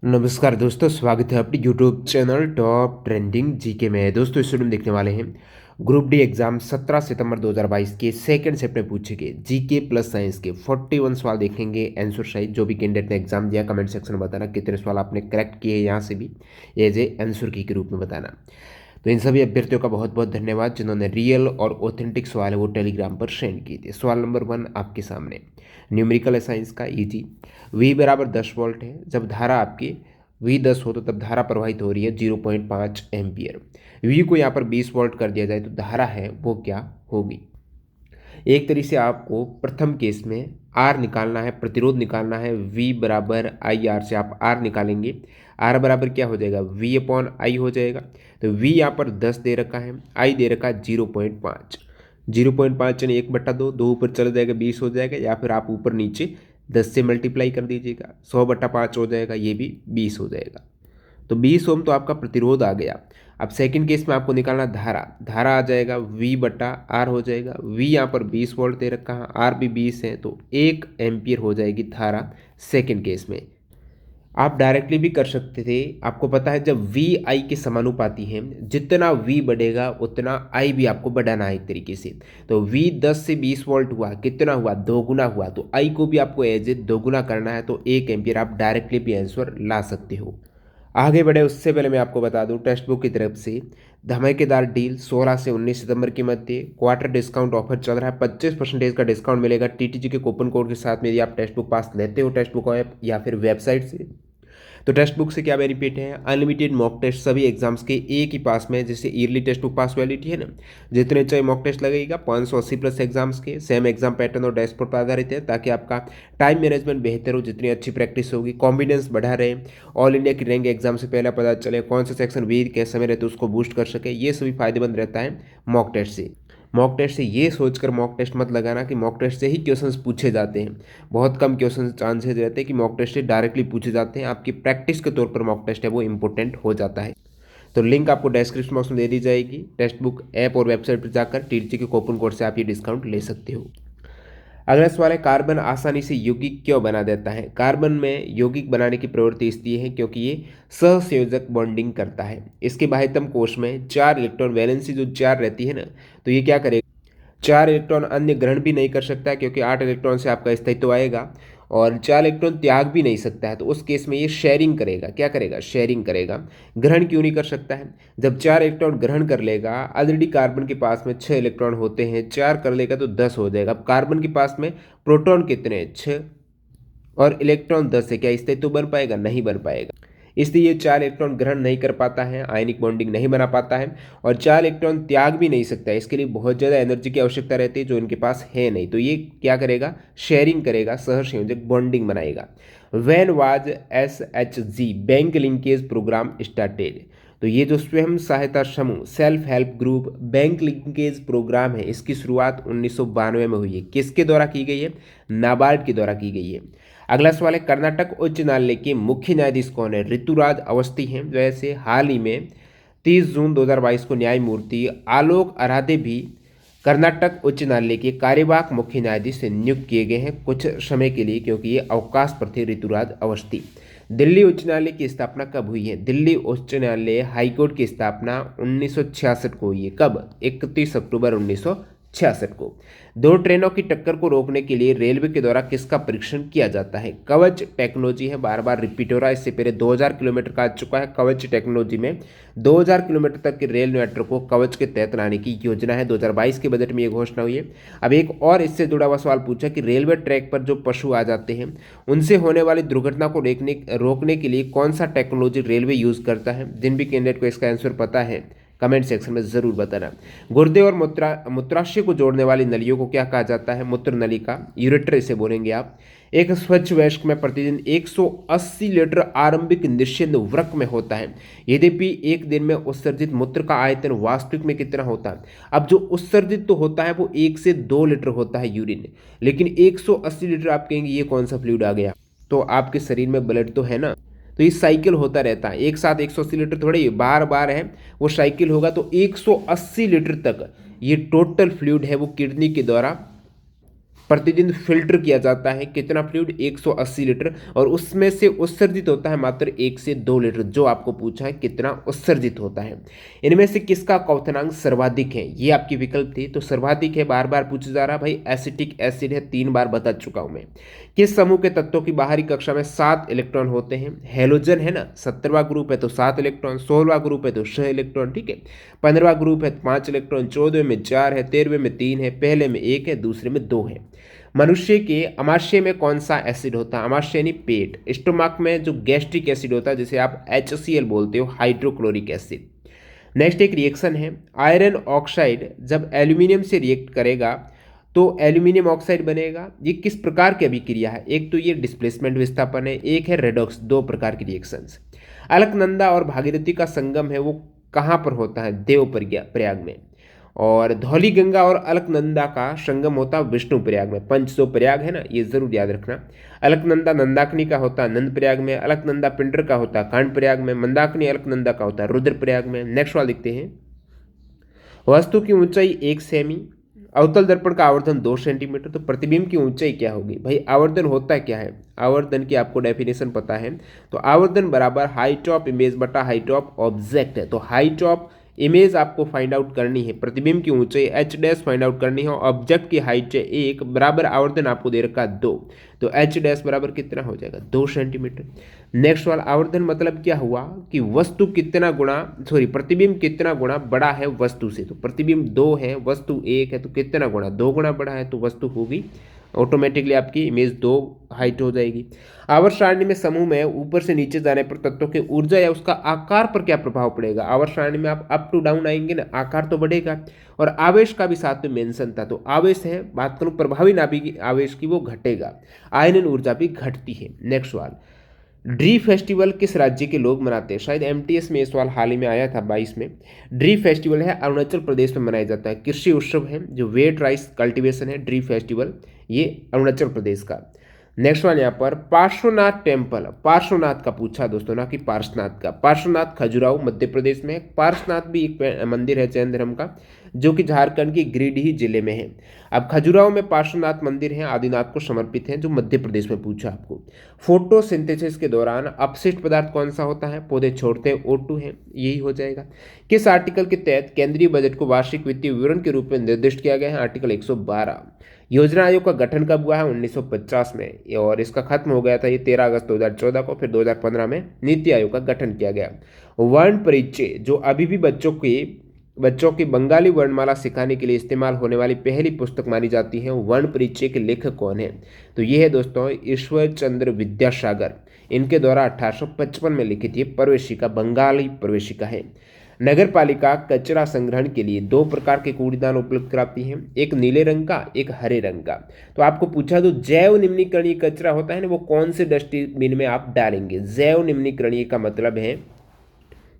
नमस्कार दोस्तों, स्वागत है अपनी YouTube channel top trending GK में। दोस्तों इस वीडियो में देखने वाले हैं ग्रुप डी एग्जाम 17 सितंबर 2022 के सेकंड शिफ्ट में पूछे गए जीके प्लस साइंस के 41 सवाल देखेंगे। आंसर सहित जो भी कैंडिडेट ने एग्जाम दिया कमेंट सेक्शन में बताना कितने सवाल आपने करेक्ट किए, यहाँ से भी एज ए आंसर की के रूप में बताना। तो इन सभी अभ्यर्थियों का बहुत बहुत धन्यवाद जिन्होंने रियल और ऑथेंटिक सवाल है वो टेलीग्राम पर सेंड किए थे। सवाल नंबर 1 आपके सामने, न्यूमेरिकल है साइंस का, इजी। V बराबर 10 वोल्ट है। जब धारा आपकी V 10 हो तो तब धारा प्रवाहित हो रही है 0.5 एम्पियर। V को यहाँ पर 20 वोल्ट कर दिया जाए तो धारा है वो क्या होगी। एक तरीके से आपको प्रथम केस में R निकालना है, प्रतिरोध निकालना है। V बराबर IR से आप R निकालेंगे। R बराबर क्या हो जाएगा, V अपॉन I हो जाएगा। तो V यहाँ पर 10 दे रखा है, I दे रखा है 0.5। 0.5 यानी 1/2, 2 ऊपर चला जाएगा 20 हो जाएगा, या फिर आप ऊपर नीचे 10 से मल्टीप्लाई कर दीजिएगा, 100/5 हो जाएगा, ये भी 20 हो जाएगा। तो 20 ओम तो आपका प्रतिरोध आ गया। अब सेकंड केस में आपको निकालना धारा, धारा आ जाएगा V/R हो जाएगा। V यहाँ पर 20 वोल्ट दे रखा है, R भी 20 है, तो 1 एम्पियर हो जाएगी धारा सेकंड केस में। आप डायरेक्टली भी कर सकते थे, आपको पता है जब V I के समानुपाती है, जितना V बढ़ेगा उतना I भी आपको बढ़ाना है एक तरीके से। तो V 10 से 20 वोल्ट हुआ, कितना हुआ, दोगुना हुआ, तो I को भी आपको एज ए दोगुना करना है, तो 1 एम्पियर आप डायरेक्टली भी आंसर ला सकते हो। आगे बढ़े उससे पहले मैं आपको बता दूं टेक्स्ट बुक की तरफ से धमाकेदार डील 16 से 19 सितंबर के मध्य क्वार्टर डिस्काउंट ऑफर चल रहा है। 25% का डिस्काउंट मिलेगा TTG के कूपन कोड के साथ में, यदि आप टेक्स्ट बुक पास लेते हो टेक्स्ट बुक ऐप या फिर वेबसाइट से। तो टेक्स्ट बुक से क्या बेनिफिट है, अनलिमिटेड मॉक टेस्ट सभी एग्जाम्स के एक ही पास में, जैसे ईयरली टेक्स्ट बुक पास वैलिडिटी है ना, जितने चाहिए मॉक टेस्ट लगेगा। 580 प्लस एग्जाम्स के सेम एग्जाम पैटर्न और डैशबोर्ड पर आधारित है, ताकि आपका टाइम मैनेजमेंट बेहतर हो, जितनी अच्छी प्रैक्टिस होगी कॉन्फिडेंस बढ़ा रहे, ऑल इंडिया की रैंक एग्जाम से पहले पता चले कौन सा सेक्शन वीक के समय रहते उसको बूस्ट कर सके, ये सभी फायदेमंद रहता है मॉक टेस्ट से। मॉक टेस्ट से ये सोचकर मॉक टेस्ट मत लगाना कि मॉक टेस्ट से ही क्वेश्चंस पूछे जाते हैं। बहुत कम क्वेश्चन चांसेस रहते हैं कि मॉक टेस्ट से डायरेक्टली पूछे जाते हैं। आपकी प्रैक्टिस के तौर पर मॉक टेस्ट है वो इंपॉर्टेंट हो जाता है। तो लिंक आपको डिस्क्रिप्शन बॉक्स में दे दी जाएगी। टेक्स्ट बुक ऐप और वेबसाइट पर जाकर TTG के कूपन कोड से आप ये डिस्काउंट ले सकते हो। अगला सवाल है, कार्बन आसानी से यौगिक क्यों बना देता है। कार्बन में यौगिक बनाने की प्रवृत्ति इसलिए है क्योंकि ये सहसंयोजक बॉन्डिंग करता है। इसके बाह्यतम कोश में 4 इलेक्ट्रॉन वैलेंसी जो 4 रहती है ना, तो ये क्या करेगा, 4 इलेक्ट्रॉन अन्य ग्रहण भी नहीं कर सकता है क्योंकि 8 इलेक्ट्रॉन से आपका स्थायित्व आएगा, और 4 इलेक्ट्रॉन त्याग भी नहीं सकता है। तो उस केस में ये शेयरिंग करेगा, क्या करेगा, शेयरिंग करेगा। ग्रहण क्यों नहीं कर सकता है, जब 4 इलेक्ट्रॉन ग्रहण कर लेगा, ऑलरेडी कार्बन के पास में 6 इलेक्ट्रॉन होते हैं, 4 कर लेगा तो 10 हो जाएगा। अब कार्बन के पास में प्रोटॉन कितने हैं, 6, और इलेक्ट्रॉन 10 है, क्या स्थायित्व बन पाएगा, नहीं बन पाएगा। इसलिए ये 4 इलेक्ट्रॉन ग्रहण नहीं कर पाता है, आयनिक बॉन्डिंग नहीं बना पाता है, और 4 इलेक्ट्रॉन त्याग भी नहीं सकता है। इसके लिए बहुत ज़्यादा एनर्जी की आवश्यकता रहती है जो इनके पास है नहीं। तो ये क्या करेगा, शेयरिंग करेगा, सहसंयोजक बॉन्डिंग बनाएगा। When was SHG bank linkage programme started, तो ये जो स्वयं सहायता समूह self help group bank linkage programme है, इसकी शुरुआत 1992 में हुई है। किसके द्वारा की गई है, नाबार्ड के द्वारा की गई है। अगला सवाल है, कर्नाटक उच्च न्यायालय के मुख्य न्यायाधीश कौन है। ऋतुराज अवस्थी हैं। वैसे हाल ही में 30 जून 2022 को न्यायमूर्ति आलोक आराधे भी कर्नाटक उच्च न्यायालय के कार्यवाहक मुख्य न्यायाधीश से नियुक्त किए गए हैं कुछ समय के लिए, क्योंकि ये अवकाश पर थे ऋतुराज अवस्थी। दिल्ली उच्च न्यायालय की स्थापना कब हुई है। दिल्ली उच्च न्यायालय हाईकोर्ट की स्थापना 1966 को हुई है। कब, 31 अक्टूबर 1966 को। 2 ट्रेनों की टक्कर को रोकने के लिए रेलवे के द्वारा किसका परीक्षण किया जाता है। कवच टेक्नोलॉजी है, बार बार रिपीट हो रहा है, इससे पहले 2000 किलोमीटर का आ चुका है। कवच टेक्नोलॉजी में 2000 किलोमीटर तक के रेल नेटवर्क को कवच के तहत लाने की योजना है। 2022 के बजट में ये घोषणा हुई है। अब एक और इससे जुड़ा हुआ सवाल पूछा कि रेलवे ट्रैक पर जो पशु आ जाते हैं उनसे होने वाली दुर्घटना को रोकने के लिए कौन सा टेक्नोलॉजी रेलवे यूज़ करता है। जिन भी कैंडिडेट को इसका आंसर पता है कमेंट सेक्शन में ज़रूर बताना। गुर्दे और मूत्राशय को जोड़ने वाली नलियों को क्या कहा जाता है, मूत्र नलिका, यूरेटर इसे बोलेंगे आप। एक स्वच्छ वयस्क में प्रतिदिन 180 लीटर आरंभिक निश्चित वृक्क में होता है, यद्यपि एक दिन में उत्सर्जित मूत्र का आयतन वास्तविक में कितना होता है। अब जो उत्सर्जित तो होता है वो 1 से 2 लीटर होता है यूरिन, लेकिन 180 लीटर आप कहेंगे ये कौन सा फ्लूइड आ गया। तो आपके शरीर में ब्लड तो है ना, तो ये साइकिल होता रहता है, एक साथ 180 लीटर थोड़े बार बार है, वो साइकिल होगा। तो 180 लीटर तक ये टोटल फ्लूइड है वो किडनी के द्वारा प्रतिदिन फिल्टर किया जाता है कितना फ्लूइड, 180 लीटर, और उसमें से उत्सर्जित होता है मात्र 1 से 2 लीटर। जो आपको पूछा है कितना उत्सर्जित होता है। इनमें से किसका क्वथनांक सर्वाधिक है, ये आपकी विकल्प थी। तो सर्वाधिक है, बार बार पूछा जा रहा है भाई, एसिटिक एसिड है, 3 बार बता चुका हूं मैं। किस समूह के तत्वों की बाहरी कक्षा में 7 इलेक्ट्रॉन होते हैं? हेलोजन है ना, 17वां ग्रुप है तो 7 इलेक्ट्रॉन, 16वां ग्रुप है तो 6 इलेक्ट्रॉन, ठीक है। 15वां ग्रुप है 5 इलेक्ट्रॉन, 14वें में 4 है, 13वें में 3 है, पहले में 1 है, दूसरे में 2 है। मनुष्य के अमाशय में कौन सा एसिड होता है? अमाशय यानी पेट। स्टोमक में जो गैस्ट्रिक एसिड होता है जिसे आप HCl बोलते हो, हाइड्रोक्लोरिक एसिड। नेक्स्ट एक रिएक्शन है, आयरन ऑक्साइड जब एल्यूमिनियम से रिएक्ट करेगा तो एल्यूमिनियम ऑक्साइड बनेगा। ये किस प्रकार की अभिक्रिया है? एक तो ये डिस्प्लेसमेंट विस्थापन है, एक है रेडॉक्स। 2 प्रकार की रिएक्शंस। अलकनंदा और भागीरथी का संगम है वो कहाँ पर होता है? देव प्रयाग में। और धौली गंगा और अलकनंदा का संगम होता है विष्णु प्रयाग में। पंच जो प्रयाग है ना, ये जरूर याद रखना। अलकनंदा नंदाकनी का होता है नंद प्रयाग में, अलकनंदा पिंडर का होता है कांड प्रयाग में, मंदाकिनी अलकनंदा का होता है रुद्र प्रयाग में। नेक्स्ट वाला देखते हैं, वस्तु की ऊंचाई 1 सेमी, अवतल दर्पण का आवर्धन 2 सेंटीमीटर, तो प्रतिबिंब की ऊंचाई क्या होगी? भाई आवर्धन होता क्या है? आवर्धन की आपको डेफिनेशन पता है, तो आवर्धन बराबर हाइट ऑफ इमेज बटा हाइट ऑफ ऑब्जेक्ट है। तो हाइट ऑफ इमेज आपको फाइंड आउट करनी है, प्रतिबिंब की ऊंचाई h डैश फाइंड आउट करनी है, ऑब्जेक्ट की हाइट है 1 बराबर आवर्धन आपको दे रखा 2, तो h डैश बराबर कितना हो जाएगा? 2 सेंटीमीटर। नेक्स्ट वाला आवर्धन मतलब क्या हुआ कि वस्तु कितना गुणा, सॉरी प्रतिबिंब कितना गुणा बड़ा है वस्तु से। तो प्रतिबिंब 2 है, वस्तु 1 है, तो कितना गुणा? 2 गुणा बड़ा है, तो वस्तु होगी ऑटोमेटिकली आपकी इमेज 2 हाइट हो जाएगी। आवर्त सारणी में समूह में ऊपर से नीचे जाने पर तत्वों की ऊर्जा या उसका आकार पर क्या प्रभाव पड़ेगा? आवर्त सारणी में आप अप टू डाउन आएंगे ना, आकार तो बढ़ेगा, और आवेश का भी साथ में मेंशन था। तो आवेश है, बात करूं प्रभावी नाभिकीय आवेश की, वो घटेगा, आयनन ऊर्जा भी घटती है। नेक्स्ट सवाल, ड्री फेस्टिवल किस राज्य के लोग मनाते हैं? शायद MTS में ये सवाल हाल ही में आया था 22 में। ड्री फेस्टिवल है अरुणाचल प्रदेश में मनाया जाता है। कृषि उत्सव है जो वेट राइस कल्टीवेशन है, ड्री फेस्टिवल ये अरुणाचल प्रदेश का। नेक्स्ट वन यहाँ पर पार्श्वनाथ टेम्पल, पार्श्वनाथ का पूछा दोस्तों ना कि पार्श्वनाथ का। पार्श्वनाथ खजुराहो मध्य प्रदेश में है। पार्श्वनाथ भी एक मंदिर है जैन धर्म का जो कि झारखंड की गिरिडीह जिले में है। अब खजुराहो में पार्श्वनाथ मंदिर है, आदिनाथ को समर्पित है, जो मध्य प्रदेश में पूछा आपको। फोटोसिंथेसिस के दौरान अपशिष्ट पदार्थ कौन सा होता है? पौधे छोड़ते हैं, O2 है, यही हो जाएगा। किस आर्टिकल के तहत केंद्रीय बजट को वार्षिक वित्तीय विवरण के रूप में निर्दिष्ट किया गया है? आर्टिकल 112। योजना आयोग का गठन कब हुआ है? 1950 में, और इसका खत्म हो गया था ये 13 अगस्त 2014 को। फिर 2015 में नीति आयोग का गठन किया गया। वर्ण परिचय जो अभी भी बच्चों की बंगाली वर्णमाला सिखाने के लिए इस्तेमाल होने वाली पहली पुस्तक मानी जाती है। वर्ण परिचय के लेखक कौन है? तो ये है दोस्तों ईश्वर चंद्र विद्यासागर। इनके द्वारा 1855 में लिखित ये प्रवेशिका बंगाली प्रवेशिका है। नगर पालिका कचरा संग्रहण के लिए 2 प्रकार के कूड़ेदान उपलब्ध कराती है, एक नीले रंग का, एक हरे रंग का। तो आपको पूछा तो जैव निम्नीकरणीय कचरा होता है ना, वो कौन से डस्टबिन में आप डालेंगे? जैव निम्नीकरणीय का मतलब है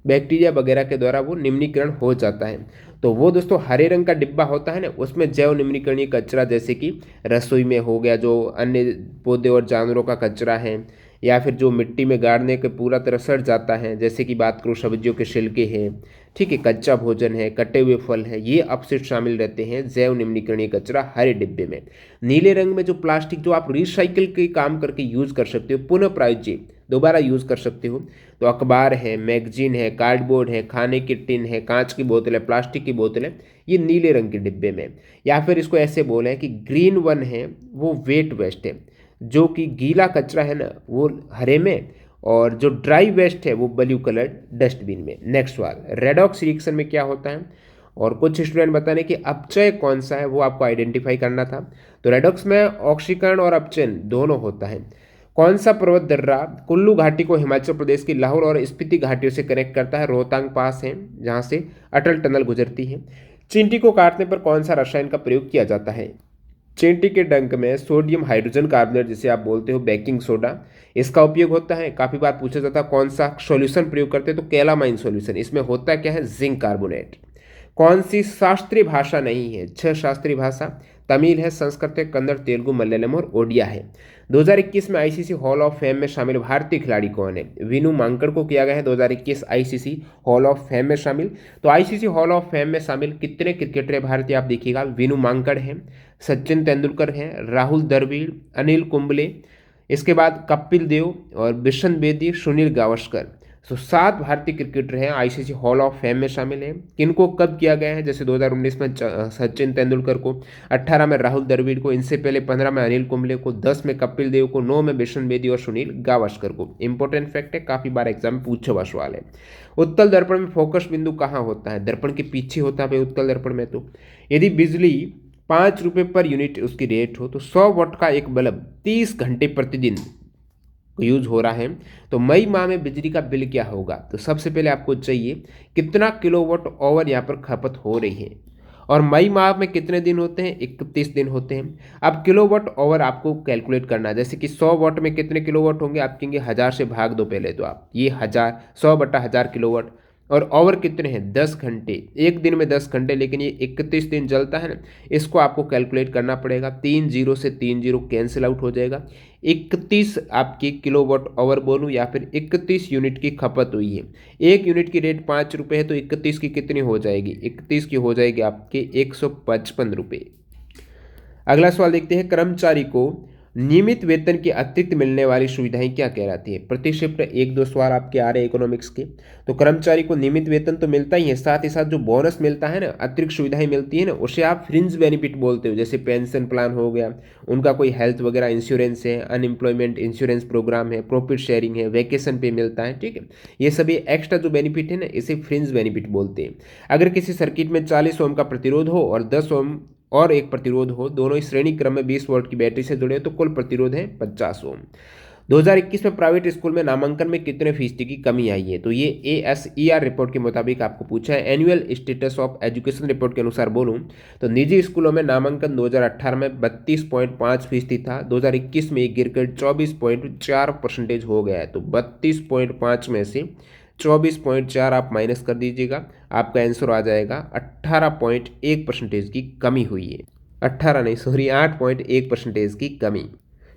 बैक्टीरिया वगैरह के द्वारा वो निम्नीकरण हो जाता है। तो वो दोस्तों हरे रंग का डिब्बा होता है ना, उसमें जैव निम्नीकरणीय कचरा जैसे कि रसोई में हो गया, जो अन्य पौधे और जानवरों का कचरा है, या फिर जो मिट्टी में गाड़ने के पूरा तरह सड़ जाता है, जैसे कि बात करूँ सब्जियों के छिलके हैं, ठीक है, कच्चा भोजन है, कटे हुए फल है, ये अपशिष्ट शामिल रहते हैं जैव निम्नीकरणीय कचरा हरे डिब्बे में। नीले रंग में जो प्लास्टिक जो आप रिसाइकिल के काम करके यूज कर सकते हो, पुनः प्रायोज्य दोबारा यूज कर सकते हो, तो अखबार है, मैगजीन है, कार्डबोर्ड है, खाने की टिन है, कांच की बोतल है, प्लास्टिक की बोतल है, ये नीले रंग के डिब्बे में। या फिर इसको ऐसे बोलें कि ग्रीन वन है वो वेट वेस्ट है, जो कि गीला कचरा है ना वो हरे में, और जो ड्राई वेस्ट है वो ब्लू कलर डस्टबिन में। नेक्स्ट सवाल, रेडॉक्स रिएक्शन में क्या होता है? और कुछ स्टूडेंट बताने कि अपचय कौन सा है वो आपको आइडेंटिफाई करना था। तो रेडॉक्स में ऑक्सीकरण और अपचयन दोनों होता है। कौन सा पर्वत दर्रा कुल्लू घाटी को हिमाचल प्रदेश की लाहौर और स्पीति घाटियों से कनेक्ट करता है? रोहतांग पास है जहाँ से अटल टनल गुजरती है। चींटी को काटने पर कौन सा रसायन का प्रयोग किया जाता है? चींटी के डंक में सोडियम हाइड्रोजन कार्बोनेट जिसे आप बोलते हो बेकिंग सोडा, इसका उपयोग होता है। काफ़ी बार पूछा जाता है कौन सा सॉल्यूशन प्रयोग करते हैं, तो कैलामाइन सॉल्यूशन। इसमें होता क्या है? Zinc carbonate. कौन सी शास्त्रीय भाषा नहीं है? 6 शास्त्रीय भाषा तमिल है, संस्कृत है, कन्नड़, तेलुगु, मलयालम और ओडिया है। 2021 में आईसीसी हॉल ऑफ फेम में शामिल भारतीय खिलाड़ी कौन है? विनू मांकड़ को किया गया है 2021 आईसीसी हॉल ऑफ फेम में शामिल। तो आईसीसी हॉल ऑफ फेम में शामिल कितने क्रिकेटर है भारतीय, आप देखिएगा, विनू मांकड़ है, सचिन तेंदुलकर है, राहुल द्रविड़, अनिल कुंबले, इसके बाद कपिल देव और बिशन बेदी, सुनील गावस्कर। तो 7 भारतीय क्रिकेटर हैं आईसीसी हॉल ऑफ फेम में शामिल हैं। किनको कब किया गया है? जैसे 2019 में सचिन तेंदुलकर को, 18 में राहुल द्रविड़ को, इनसे पहले 15 में अनिल कुंबले को, 10 में कपिल देव को, 9 में बिशन बेदी और सुनील गावस्कर को। इंपॉर्टेंट फैक्ट है, काफी बार एग्जाम में पूछा हुआ सवाल है। उत्तल दर्पण में फोकस बिंदु कहाँ होता है? दर्पण के पीछे होता है उत्तल दर्पण में। तो यदि बिजली 5 रुपये पर यूनिट उसकी रेट हो तो 100 वाट का एक बल्ब 30 घंटे प्रतिदिन यूज हो रहा है, तो मई माह में बिजली का बिल क्या होगा? तो सबसे पहले आपको चाहिए कितना किलोवाट आवर यहाँ पर खपत हो रही है, और मई माह में कितने दिन होते हैं? 31 दिन होते हैं। अब किलोवाट आवर आपको कैलकुलेट करना है, जैसे कि 100 वाट में कितने किलोवाट होंगे, आप कहेंगे 1000 से भाग दो पहले, तो आप ये 1000 100/1000 किलोवाट, और आवर कितने हैं? 10 घंटे, एक दिन में 10 घंटे, लेकिन ये 31 दिन जलता है ना, इसको आपको कैलकुलेट करना पड़ेगा। 3 जीरो से 3 जीरो कैंसिल आउट हो जाएगा। 31 आपकी किलोवाट आवर बोलूँ या फिर 31 यूनिट की खपत हुई है। एक यूनिट की रेट 5 रुपये है, तो 31 की कितनी हो जाएगी? 31 की हो जाएगी आपके 155 रुपये। अगला सवाल देखते हैं, कर्मचारी को नियमित वेतन के अतिरिक्त मिलने वाली सुविधाएं क्या कहलाती है? प्रति शिफ्ट 1-2 सवाल आपके आ रहे हैं इकोनॉमिक्स के। तो कर्मचारी को नियमित वेतन तो मिलता ही है, साथ ही साथ जो बोनस मिलता है ना, अतिरिक्त सुविधाएं मिलती है ना, उसे आप फ्रिंज बेनिफिट बोलते हो। जैसे पेंशन प्लान हो गया, उनका कोई हेल्थ वगैरह इंश्योरेंस है, अनएम्प्लॉयमेंट इंश्योरेंस प्रोग्राम है, प्रॉफिट शेयरिंग है, वैकेशन पे मिलता है, ठीक है। ये सभी एक्स्ट्रा जो बेनिफिट है ना, इसे फ्रिंज बेनिफिट बोलते हैं। अगर किसी सर्किट में 40 ओम का प्रतिरोध हो और 10 ओम और एक प्रतिरोध हो, दोनों ही श्रेणी क्रम में 20 वोल्ट की बैटरी से जुड़े, तो कुल प्रतिरोध है 50 ओम। 2021 में प्राइवेट स्कूल में नामांकन में कितने फीसदी की कमी आई है? तो ये ASER रिपोर्ट के मुताबिक आपको पूछा है। Annual status of education report के अनुसार बोलूं तो निजी स्कूलों में नामांकन 2018 में 32.5% था, 2021 में ये गिरकर 24.4% हो गया है। तो 32.5 में से 24.4 आप माइनस कर दीजिएगा, आपका आंसर आ जाएगा 18.1% की कमी हुई है। 18 नहीं, सॉरी, 8.1% की कमी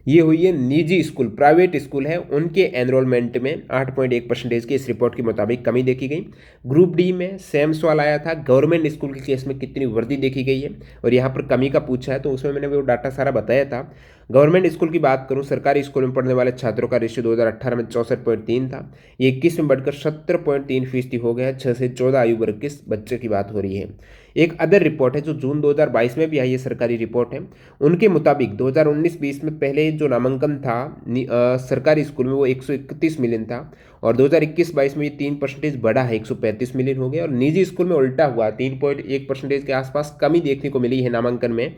ये हुई है। निजी स्कूल, प्राइवेट स्कूल है, उनके एनरोलमेंट में 8.1% की इस रिपोर्ट के मुताबिक कमी देखी गई। ग्रुप डी में सेम सवाल आया था, गवर्नमेंट स्कूल के केस में कितनी वृद्धि देखी गई है, और यहाँ पर कमी का पूछा है, तो उसमें मैंने वो डाटा सारा बताया था। गवर्नमेंट स्कूल की बात करूं, सरकारी स्कूल में पढ़ने वाले छात्रों का रेशियो 2018 में 64.3 था, ये 21 में बढ़कर 70.3% हो गया है। 6 से 14 आयु वर्ग के बच्चे की बात हो रही है। एक अदर रिपोर्ट है जो जून 2022 में भी आई है, सरकारी रिपोर्ट है। उनके मुताबिक 2019-20 में पहले जो नामांकन था सरकारी स्कूल में वो 131 मिलियन था, और 2021-22 में ये 3% बढ़ा है, 135 मिलियन हो गया। और निजी स्कूल में उल्टा हुआ, 3.1% के आसपास कमी देखने को मिली है नामांकन में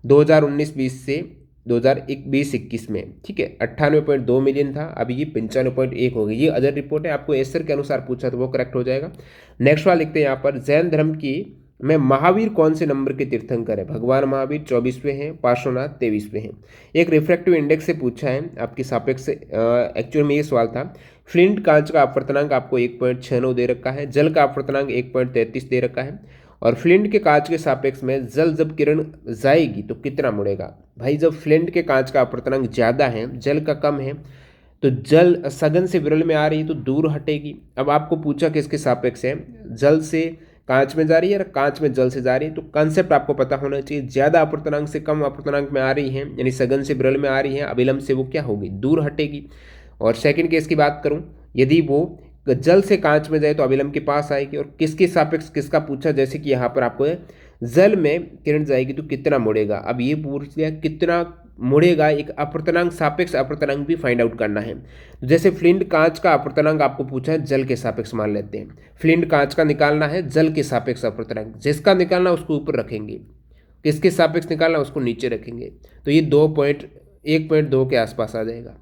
2019-20 से 2020-21 में, ठीक है। 98.2 मिलियन था, अभी ये 95.1 हो गई। ये अदर रिपोर्ट है, आपको एसर के अनुसार पूछा तो वो करेक्ट हो जाएगा। नेक्स्ट सवाल लिखते हैं यहाँ पर, जैन धर्म की में महावीर कौन से नंबर के तीर्थंकर है? भगवान महावीर 24वें हैं, पार्श्वनाथ 23वें हैं। एक रिफ्रैक्टिव इंडेक्स से पूछा है आपकी सापेक्ष से, एक्चुअल में ये सवाल था। फ्लिंट कांच का अपवर्तनांक आपको 1.69 दे रखा है, जल का अपवर्तनांक 1.33 दे रखा है, और फ्लिंट के कांच के सापेक्ष में जल जब किरण जाएगी तो कितना मुड़ेगा? भाई जब फ्लिंट के कांच का अपवर्तनांक ज़्यादा है, जल का कम है, तो जल सघन से विरल में आ रही है तो दूर हटेगी। अब आपको पूछा किसके सापेक्ष है, जल से कांच में जा रही है या कांच में जल से जा रही है, तो कंसेप्ट आपको पता होना चाहिए। ज़्यादा अपवर्तनांक से कम अपवर्तनांक में आ रही है, यानी सघन से विरल में आ रही है, अविलंब से वो क्या होगी? दूर हटेगी। और सेकंड केस की बात करूं, यदि वो जल से कांच में जाए तो अविलंब के पास आएगी। और किसके सापेक्ष किसका पूछा, जैसे कि यहाँ पर आपको जल में किरण जाएगी तो कितना मुड़ेगा। अब ये पूछ लिया कितना मुड़ेगा, एक अपवर्तनांक सापेक्ष अपवर्तनांक भी फाइंड आउट करना है। जैसे फ्लिंट कांच का अपवर्तनांक आपको पूछा है, जल के सापेक्ष मान लेते हैं। फ्लिंट कांच का निकालना है, जल के सापेक्ष अपवर्तनांक, जिसका निकालना उसको ऊपर रखेंगे, किसके सापेक्ष निकालना उसको नीचे रखेंगे, तो ये 1.2 के आसपास आ जाएगा।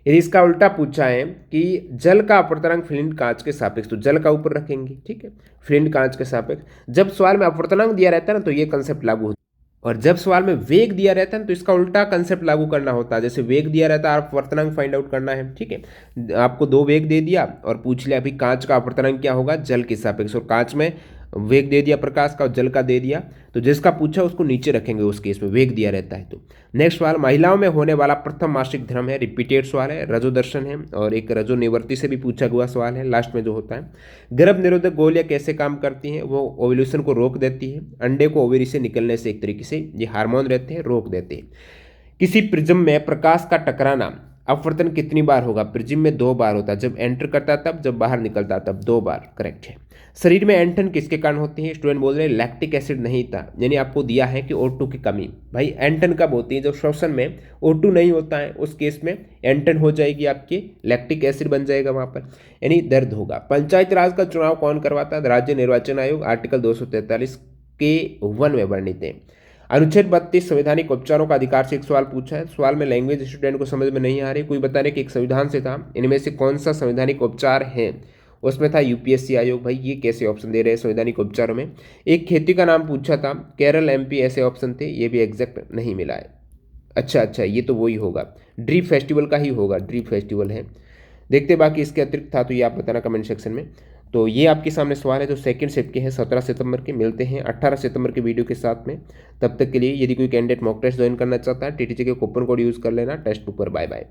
यदि इसका उल्टा पूछा है कि जल का अपवर्तनांक फ्लिंट कांच के सापेक्ष, तो जल का ऊपर रखेंगे, ठीक है, फ्लिंट कांच के सापेक्ष। जब सवाल में अपवर्तनांक दिया रहता है ना तो ये कंसेप्ट लागू होता है, और जब सवाल में वेग दिया रहता है तो इसका उल्टा कंसेप्ट लागू करना होता है। जैसे वेग दिया रहता है, अपवर्तनांक फाइंड आउट करना है, ठीक है। आपको 2 वेग दे दिया और पूछ लिया अभी कांच का अपवर्तनांक क्या होगा, जल के सापेक्ष, और कांच में वेग दे दिया प्रकाश का और जल का दे दिया, तो जिसका पूछा उसको नीचे रखेंगे उस केस में, वेग दिया रहता है तो। नेक्स्ट सवाल, महिलाओं में होने वाला प्रथम मासिक धर्म है, रिपीटेड सवाल है, रजो दर्शन है और एक रजो निवर्ती से भी पूछा हुआ सवाल है लास्ट में जो होता है। गर्भ निरोधक गोलियां कैसे काम करती हैं, वो ओव्यूलेशन को रोक देती है, अंडे को ओवरी से निकलने से एक तरीके से ये हार्मोन रहते हैं रोक देते हैं। किसी प्रिज्म में प्रकाश का टकराना अपवर्तन कितनी बार होगा, प्रिज्म में 2 बार होता है, जब एंटर करता तब, जब बाहर निकलता तब, 2 बार करेक्ट है। शरीर में एंठन किसके कारण होती है, स्टूडेंट बोल रहे हैं लैक्टिक एसिड नहीं था, यानी आपको दिया है कि O2 की कमी। भाई एंठन कब होती है, जब श्वसन में O2 नहीं होता है उस केस में एंठन हो जाएगी आपकी, लैक्टिक एसिड बन जाएगा वहां पर, यानी दर्द होगा। पंचायत राज का चुनाव कौन करवाता है, राज्य निर्वाचन आयोग, आर्टिकल 243 के 1 में वर्णित है। अनुच्छेद 32 संवैधानिक उपचारों का अधिकार से एक सवाल पूछा है, सवाल में लैंग्वेज स्टूडेंट को समझ में नहीं आ रही, कोई बता रहे कि एक संविधान से था, इनमें से कौन सा संवैधानिक उपचार है, उसमें था यूपीएससी आयोग। भाई ये कैसे ऑप्शन दे रहे हैं संवैधानिक उपचारों में। एक खेती का नाम पूछा था, केरल एमपी ऐसे ऑप्शन थे, ये भी एग्जैक्ट नहीं मिला है। अच्छा ये तो वही होगा, ड्रीप फेस्टिवल का ही होगा, ड्रीप फेस्टिवल है। देखते बाकी इसके अतिरिक्त था तो ये आप बताना कमेंट सेक्शन में। तो ये आपके सामने सवाल है जो सेकंड शिफ्ट के हैं 17 सितंबर के। मिलते हैं 18 सितंबर के वीडियो के साथ में, तब तक के लिए यदि कोई कैंडिडेट मॉक टेस्ट ज्वाइन करना चाहता है टीटीजे के कूपन कोड यूज़ कर लेना टेस्ट बुक पर। Bye bye.